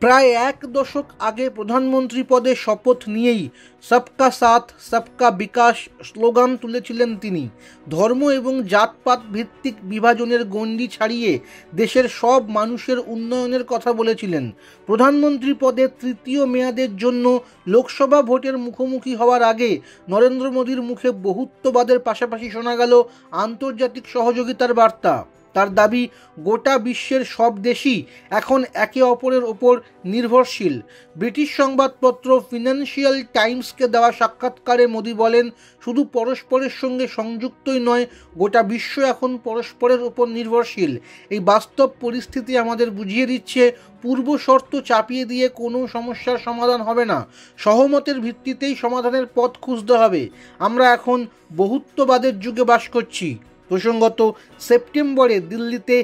প্রায় এক দশক আগে প্রধানমন্ত্রী পদে শপথ নিয়েই সবকা সাথ সবকা বিকাশ স্লোগান তুলেছিলেন তিনি। ধর্ম এবং জাতপাত ভিত্তিক বিভাজনের গণ্ডি ছাড়িয়ে দেশের সব মানুষের উন্নয়নের কথা বলেছিলেন। প্রধানমন্ত্রী পদে তৃতীয় মেয়াদের জন্য লোকসভা ভোটের মুখোমুখি হওয়ার আগে নরেন্দ্র মোদীর মুখে বহুত্ববাদের পাশাপাশি শোনা গেল আন্তর্জাতিক সহযোগিতার বার্তা। তার দাবি, গোটা বিশ্বের সব দেশই এখন একে অপরের ওপর নির্ভরশীল। ব্রিটিশ সংবাদপত্র ফিনান্সিয়াল টাইমসকে দেওয়া সাক্ষাৎকারে মোদি বলেন, শুধু পরস্পরের সঙ্গে সংযুক্তই নয়, গোটা বিশ্ব এখন পরস্পরের ওপর নির্ভরশীল। এই বাস্তব পরিস্থিতি আমাদের বুঝিয়ে দিচ্ছে, পূর্ব শর্ত চাপিয়ে দিয়ে কোনো সমস্যার সমাধান হবে না। সহমতের ভিত্তিতেই সমাধানের পথ খুঁজতে হবে। আমরা এখন বহুত্ববাদের যুগে বাস করছি। প্রসঙ্গত, সেপ্টেম্বরে দিল্লিতে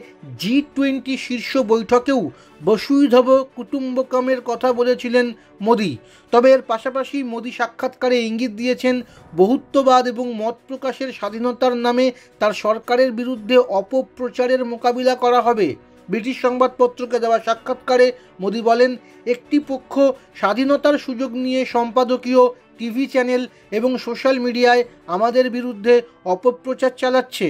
G20 শীর্ষ বৈঠকেও বসুধৈব কুটুম্বকমের কথা বলেছিলেন মোদি। তবে এর পাশাপাশি মোদি সাক্ষাৎকারে ইঙ্গিত দিয়েছেন, বহুত্ববাদ এবং মত প্রকাশের স্বাধীনতার নামে তার সরকারের বিরুদ্ধে অপপ্রচারের মোকাবিলা করা হবে। ব্রিটিশ সংবাদপত্রকে দেওয়া সাক্ষাৎকারে মোদি বলেন, একটি পক্ষ স্বাধীনতার সুযোগ নিয়ে সম্পাদকীয়, টিভি চ্যানেল এবং সোশ্যাল মিডিয়ায় আমাদের বিরুদ্ধে অপপ্রচার চালাচ্ছে।